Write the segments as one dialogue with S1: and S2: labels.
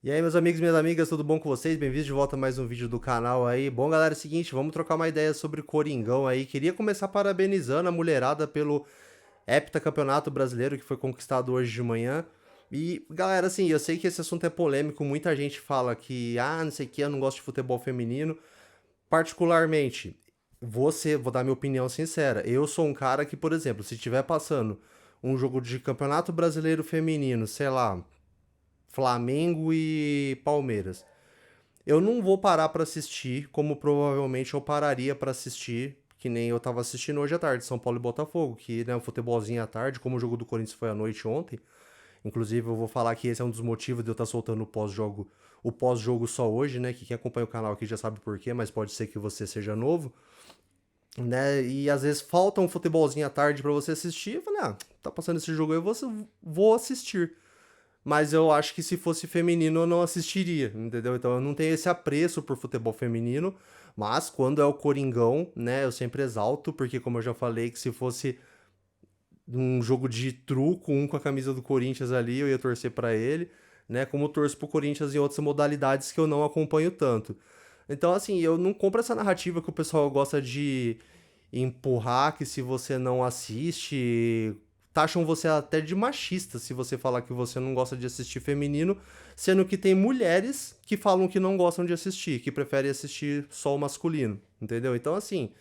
S1: E aí, meus amigos e minhas amigas, tudo bom com vocês? Bem-vindos de volta a mais um vídeo do canal aí. Bom, galera, é o seguinte, vamos trocar uma ideia sobre Coringão aí. Queria começar parabenizando a mulherada pelo heptacampeonato brasileiro que foi conquistado hoje de manhã. E, galera, assim, eu sei que esse assunto é polêmico, muita gente fala que, não sei o que, eu não gosto de futebol feminino. Particularmente, vou dar minha opinião sincera. Eu sou um cara que, por exemplo, se estiver passando um jogo de campeonato brasileiro feminino, sei lá, Flamengo e Palmeiras. Eu não vou parar pra assistir, como provavelmente eu pararia pra assistir, que nem eu tava assistindo hoje à tarde, São Paulo e Botafogo, que né, um futebolzinho à tarde, como o jogo do Corinthians foi à noite ontem. Inclusive, eu vou falar que esse é um dos motivos de eu estar soltando o pós-jogo só hoje, né? Que quem acompanha o canal aqui já sabe por quê, mas pode ser que você seja novo, né? E às vezes falta um futebolzinho à tarde pra você assistir. Eu falei, tá passando esse jogo aí, vou assistir. Mas eu acho que se fosse feminino eu não assistiria, entendeu? Então eu não tenho esse apreço por futebol feminino, mas quando é o Coringão, né, eu sempre exalto, porque como eu já falei, que se fosse um jogo de truco, um com a camisa do Corinthians ali, eu ia torcer pra ele, né, como eu torço pro Corinthians em outras modalidades que eu não acompanho tanto. Então, assim, eu não compro essa narrativa que o pessoal gosta de empurrar, que se você não assiste, taxam você até de machista se você falar que você não gosta de assistir feminino, sendo que tem mulheres que falam que não gostam de assistir, que preferem assistir só o masculino, entendeu? Então, assim,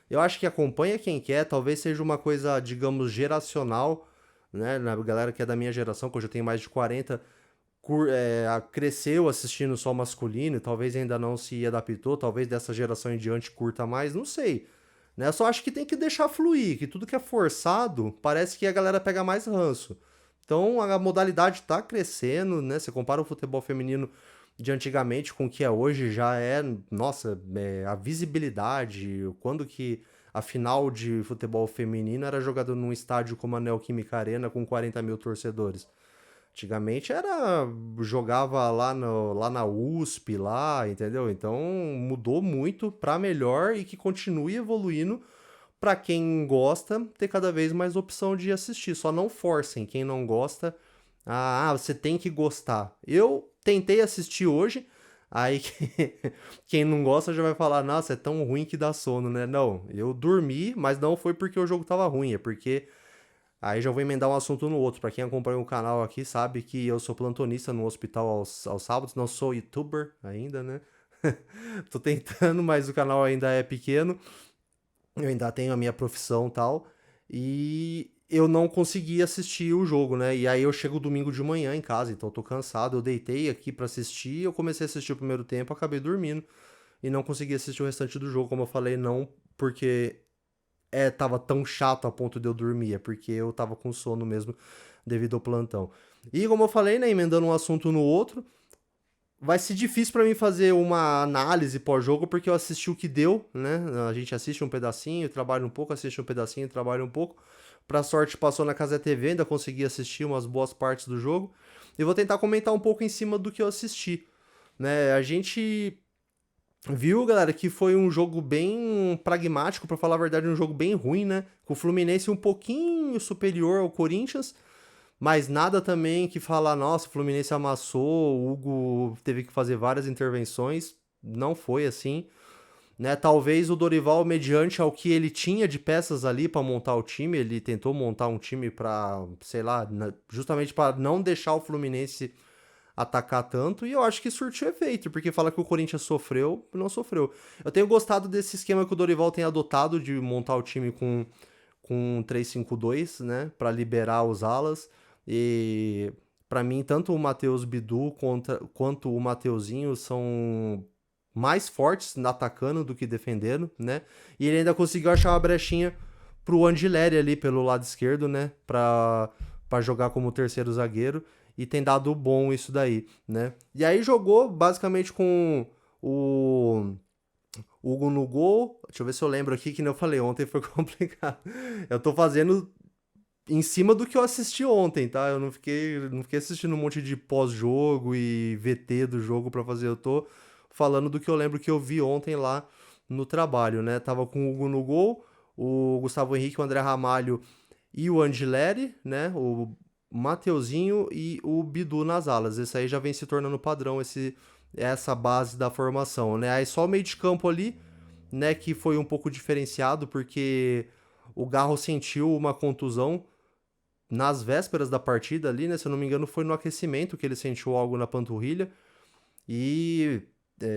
S1: eu acho que acompanha quem quer, talvez seja uma coisa, digamos, geracional, né? Na galera que é da minha geração, que eu já tenho mais de 40, cresceu assistindo só masculino, talvez ainda não se adaptou, talvez dessa geração em diante curta mais, não sei. Né? Eu só acho que tem que deixar fluir, que tudo que é forçado, parece que a galera pega mais ranço. Então a modalidade tá crescendo, né? Você compara o futebol feminino de antigamente com o que é hoje, já é, nossa, a visibilidade, quando que a final de futebol feminino era jogada num estádio como a Neoquímica Arena com 40 mil torcedores. Antigamente era. Jogava lá na USP, lá, entendeu? Então mudou muito pra melhor e que continue evoluindo pra quem gosta ter cada vez mais opção de assistir. Só não forcem quem não gosta. Você tem que gostar. Eu tentei assistir hoje, aí quem não gosta já vai falar: nossa, é tão ruim que dá sono, né? Não, eu dormi, mas não foi porque o jogo tava ruim, é porque aí já vou emendar um assunto no outro. Pra quem acompanha o canal aqui, sabe que eu sou plantonista no hospital aos sábados. Não sou youtuber ainda, né? Tô tentando, mas o canal ainda é pequeno. Eu ainda tenho a minha profissão e tal. E eu não consegui assistir o jogo, né? E aí eu chego domingo de manhã em casa, então eu tô cansado. Eu deitei aqui pra assistir. Eu comecei a assistir o primeiro tempo, acabei dormindo. E não consegui assistir o restante do jogo, como eu falei, não porque tava tão chato a ponto de eu dormir, é porque eu tava com sono mesmo devido ao plantão. E como eu falei, né, emendando um assunto no outro, vai ser difícil para mim fazer uma análise pós-jogo porque eu assisti o que deu, né? A gente assiste um pedacinho, trabalha um pouco, assiste um pedacinho, trabalha um pouco. Pra sorte passou na Casa TV, ainda consegui assistir umas boas partes do jogo. E vou tentar comentar um pouco em cima do que eu assisti, né? A gente viu, galera, que foi um jogo bem pragmático, pra falar a verdade, um jogo bem ruim, né? Com o Fluminense um pouquinho superior ao Corinthians, mas nada também que falar, nossa, o Fluminense amassou, o Hugo teve que fazer várias intervenções. Não foi assim, né? Talvez o Dorival, mediante ao que ele tinha de peças ali pra montar o time, ele tentou montar um time pra, sei lá, justamente pra não deixar o Fluminense atacar tanto, e eu acho que surtiu efeito, porque fala que o Corinthians sofreu, não sofreu. Eu tenho gostado desse esquema que o Dorival tem adotado de montar o time com 3-5-2, né, para liberar os alas, e para mim tanto o Matheus Bidu quanto o Mateuzinho são mais fortes atacando do que defendendo, né? E ele ainda conseguiu achar uma brechinha pro Angileri ali pelo lado esquerdo, né, para jogar como terceiro zagueiro, e tem dado bom isso daí, né? E aí jogou basicamente com o Hugo no gol. Deixa eu ver se eu lembro aqui, que nem eu falei, ontem foi complicado. Eu tô fazendo em cima do que eu assisti ontem, tá? Eu não fiquei assistindo um monte de pós-jogo e VT do jogo pra fazer. Eu tô falando do que eu lembro que eu vi ontem lá no trabalho, né? Tava com o Hugo no gol, o Gustavo Henrique, o André Ramalho e o Angileri, né? Mateuzinho e o Bidu nas alas. Esse aí já vem se tornando padrão, essa base da formação, né? Aí só o meio de campo ali, né, que foi um pouco diferenciado, porque o Garro sentiu uma contusão nas vésperas da partida ali, né? Se eu não me engano, foi no aquecimento que ele sentiu algo na panturrilha e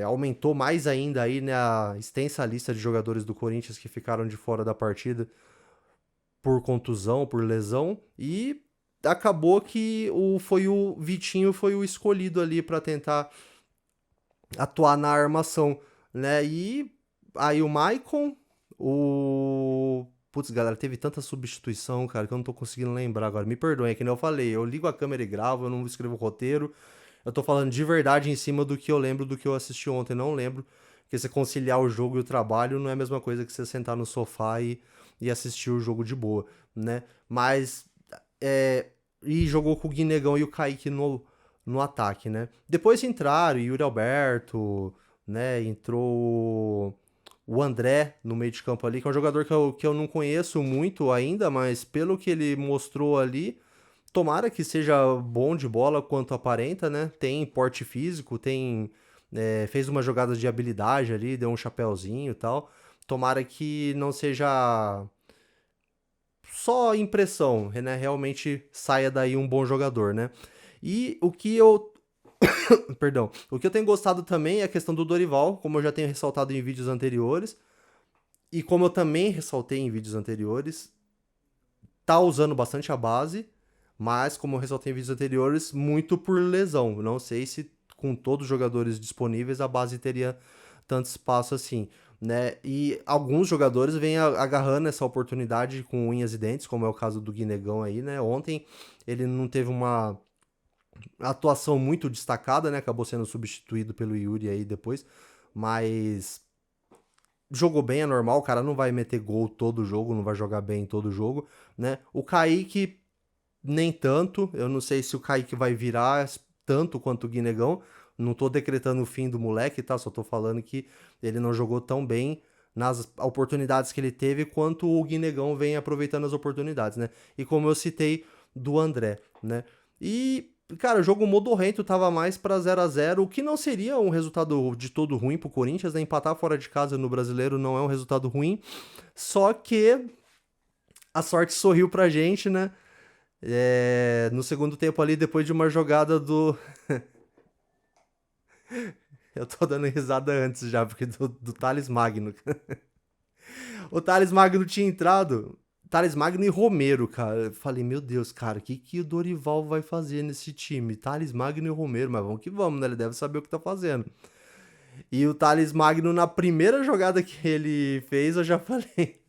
S1: aumentou mais ainda aí, né, a extensa lista de jogadores do Corinthians que ficaram de fora da partida por contusão, por lesão, e acabou que o Vitinho foi o escolhido ali para tentar atuar na armação, né? E aí o Maicon, o putz, galera, teve tanta substituição, cara, que eu não tô conseguindo lembrar agora. Me perdoem, é que nem eu falei, eu ligo a câmera e gravo, eu não escrevo roteiro. Eu tô falando de verdade em cima do que eu lembro do que eu assisti ontem, não lembro. Porque você conciliar o jogo e o trabalho não é a mesma coisa que você sentar no sofá e assistir o jogo de boa, né? Mas, e jogou com o Guinegão e o Kaique no ataque, né? Depois entraram o Yuri Alberto, né? Entrou o André no meio de campo ali, que é um jogador que eu não conheço muito ainda, mas pelo que ele mostrou ali, tomara que seja bom de bola quanto aparenta, né? Tem porte físico, fez uma jogada de habilidade ali, deu um chapéuzinho e tal. Tomara que não seja só impressão, né? Realmente saia daí um bom jogador, né? E o que eu perdão, o que eu tenho gostado também é a questão do Dorival, como eu já tenho ressaltado em vídeos anteriores, e como eu também ressaltei em vídeos anteriores, tá usando bastante a base, mas como eu ressaltei em vídeos anteriores, muito por lesão. Não sei se com todos os jogadores disponíveis a base teria tanto espaço assim, né? E alguns jogadores vêm agarrando essa oportunidade com unhas e dentes, como é o caso do Guinegão aí, né? Ontem ele não teve uma atuação muito destacada, né? Acabou sendo substituído pelo Yuri aí depois, mas jogou bem, é normal, o cara não vai meter gol todo jogo, não vai jogar bem todo jogo, né? O Kaique, nem tanto, eu não sei se o Kaique vai virar tanto quanto o Guinegão, não tô decretando o fim do moleque, tá? Só tô falando que ele não jogou tão bem nas oportunidades que ele teve quanto o Guinegão vem aproveitando as oportunidades, né? E como eu citei do André, né? E cara, o jogo modorrento tava mais pra 0 a 0, o que não seria um resultado de todo ruim pro Corinthians, né? Empatar fora de casa no Brasileiro não é um resultado ruim, só que a sorte sorriu pra gente, né? No segundo tempo ali, depois de uma jogada do... Eu tô dando risada antes já, porque do Thales Magno. O Thales Magno tinha entrado. Thales Magno e Romero, cara. Eu falei, meu Deus, cara, o que o Dorival vai fazer nesse time? Thales Magno e Romero, mas vamos que vamos, né? Ele deve saber o que tá fazendo. E o Thales Magno, na primeira jogada que ele fez, eu já falei,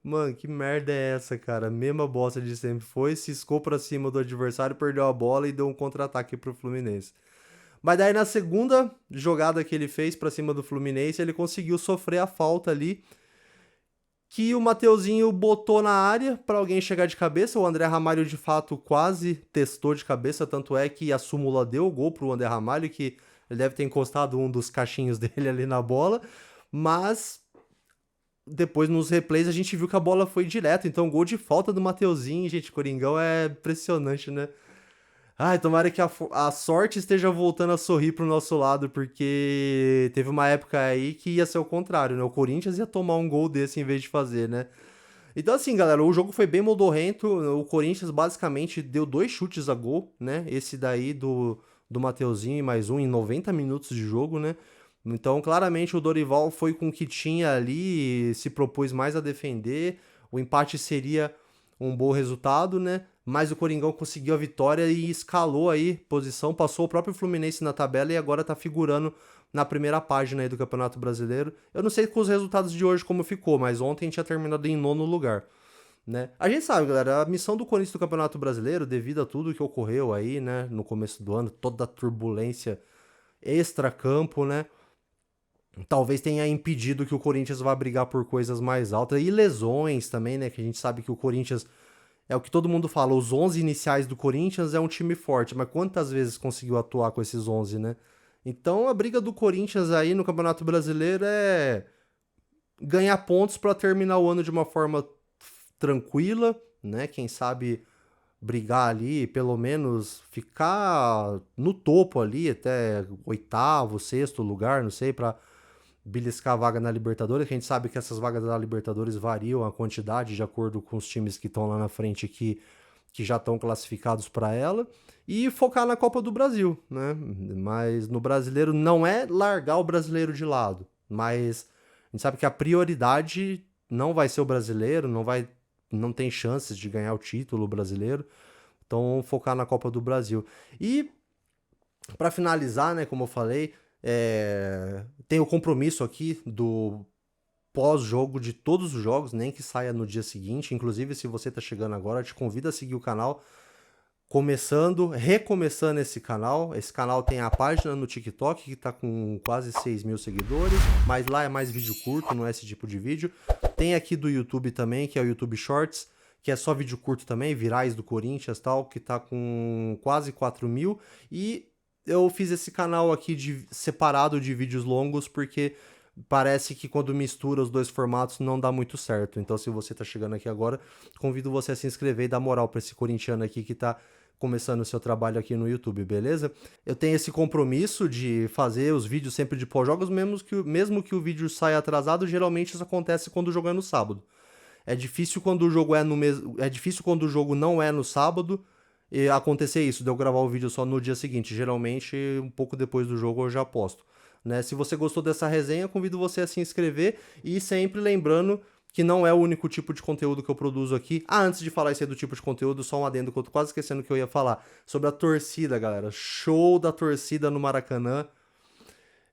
S1: mano, que merda é essa, cara? Mesma bosta de sempre. Foi, ciscou pra cima do adversário, perdeu a bola e deu um contra-ataque pro Fluminense. Mas daí na segunda jogada que ele fez pra cima do Fluminense, ele conseguiu sofrer a falta ali, que o Mateuzinho botou na área pra alguém chegar de cabeça. O André Ramalho de fato quase testou de cabeça, tanto é que a súmula deu o gol pro André Ramalho, que ele deve ter encostado um dos cachinhos dele ali na bola, mas depois nos replays a gente viu que a bola foi direto, então gol de falta do Mateuzinho, gente, Coringão é impressionante, né? Ai, tomara que a sorte esteja voltando a sorrir pro nosso lado, porque teve uma época aí que ia ser o contrário, né? O Corinthians ia tomar um gol desse em vez de fazer, né? Então, assim, galera, o jogo foi bem modorrento. O Corinthians basicamente deu 2 chutes a gol, né? Esse daí do Mateuzinho e mais um em 90 minutos de jogo, né? Então, claramente, o Dorival foi com o que tinha ali, se propôs mais a defender. O empate seria um bom resultado, né? Mas o Coringão conseguiu a vitória e escalou aí posição, passou o próprio Fluminense na tabela e agora tá figurando na primeira página aí do Campeonato Brasileiro. Eu não sei com os resultados de hoje como ficou, mas ontem tinha terminado em nono lugar, né? A gente sabe, galera, a missão do Corinthians do Campeonato Brasileiro, devido a tudo que ocorreu aí, né, no começo do ano, toda a turbulência extra-campo, né? Talvez tenha impedido que o Corinthians vá brigar por coisas mais altas e lesões também, né? Que a gente sabe que o Corinthians é o que todo mundo fala, os 11 iniciais do Corinthians é um time forte, mas quantas vezes conseguiu atuar com esses 11, né? Então a briga do Corinthians aí no Campeonato Brasileiro é ganhar pontos para terminar o ano de uma forma tranquila, né? Quem sabe brigar ali, pelo menos ficar no topo ali, até oitavo, sexto lugar, não sei, pra beliscar a vaga na Libertadores, que a gente sabe que essas vagas da Libertadores variam a quantidade de acordo com os times que estão lá na frente que já estão classificados para ela, e focar na Copa do Brasil, né? Mas no brasileiro não é largar o brasileiro de lado, mas a gente sabe que a prioridade não vai ser o brasileiro, não tem chances de ganhar o título brasileiro, então focar na Copa do Brasil. E para finalizar, né, como eu falei, tem o compromisso aqui do pós-jogo de todos os jogos, nem que saia no dia seguinte. Inclusive, se você está chegando agora, eu te convido a seguir o canal. Recomeçando esse canal. Esse canal tem a página no TikTok, que está com quase 6 mil seguidores, mas lá é mais vídeo curto, não é esse tipo de vídeo. Tem aqui do YouTube também, que é o YouTube Shorts, que é só vídeo curto também, virais do Corinthians e tal, que está com quase 4 mil. E eu fiz esse canal aqui separado de vídeos longos, porque parece que quando mistura os dois formatos não dá muito certo. Então, se você tá chegando aqui agora, convido você a se inscrever e dar moral para esse corintiano aqui que tá começando o seu trabalho aqui no YouTube, beleza? Eu tenho esse compromisso de fazer os vídeos sempre de pós-jogos, mesmo que o vídeo saia atrasado, geralmente isso acontece quando o jogo é no sábado. É difícil quando o jogo é difícil quando o jogo não é no sábado e acontecer isso, de eu gravar o vídeo só no dia seguinte. Geralmente, um pouco depois do jogo eu já posto. Né? Se você gostou dessa resenha, convido você a se inscrever e sempre lembrando que não é o único tipo de conteúdo que eu produzo aqui. Antes de falar isso aí do tipo de conteúdo, só um adendo que eu tô quase esquecendo que eu ia falar. Sobre a torcida, galera. Show da torcida no Maracanã.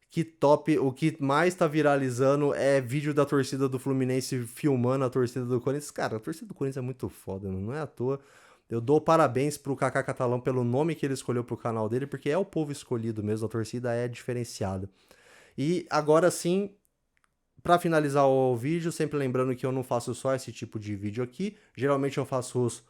S1: Que top, o que mais tá viralizando é vídeo da torcida do Fluminense filmando a torcida do Corinthians. Cara, a torcida do Corinthians é muito foda, não é à toa. Eu dou parabéns pro Kaká Catalão pelo nome que ele escolheu pro canal dele, porque é o povo escolhido mesmo, a torcida é diferenciada. E agora sim, para finalizar o vídeo, sempre lembrando que eu não faço só esse tipo de vídeo aqui, geralmente eu faço os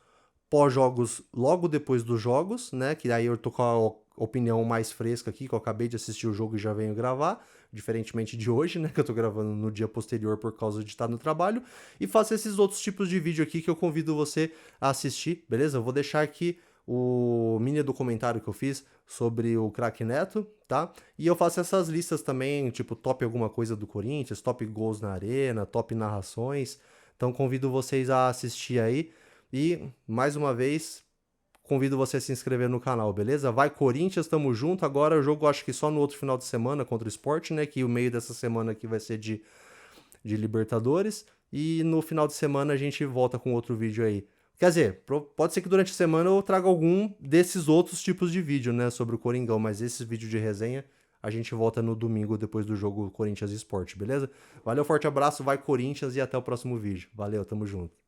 S1: pós-jogos logo depois dos jogos, né? Que aí eu tô com a opinião mais fresca aqui, que eu acabei de assistir o jogo e já venho gravar, diferentemente de hoje, né? Que eu tô gravando no dia posterior por causa de estar no trabalho. E faço esses outros tipos de vídeo aqui que eu convido você a assistir, beleza? Eu vou deixar aqui o mini documentário que eu fiz sobre o craque Neto, tá? E eu faço essas listas também, tipo top alguma coisa do Corinthians, top gols na arena, top narrações. Então convido vocês a assistir aí. E, mais uma vez, convido você a se inscrever no canal, beleza? Vai Corinthians, tamo junto. Agora o jogo acho que só no outro final de semana contra o Sport, né? Que o meio dessa semana aqui vai ser de Libertadores. E no final de semana a gente volta com outro vídeo aí. Quer dizer, pode ser que durante a semana eu traga algum desses outros tipos de vídeo, né? Sobre o Coringão, mas esses vídeos de resenha a gente volta no domingo depois do jogo Corinthians e Sport, beleza? Valeu, forte abraço, vai Corinthians e até o próximo vídeo. Valeu, tamo junto.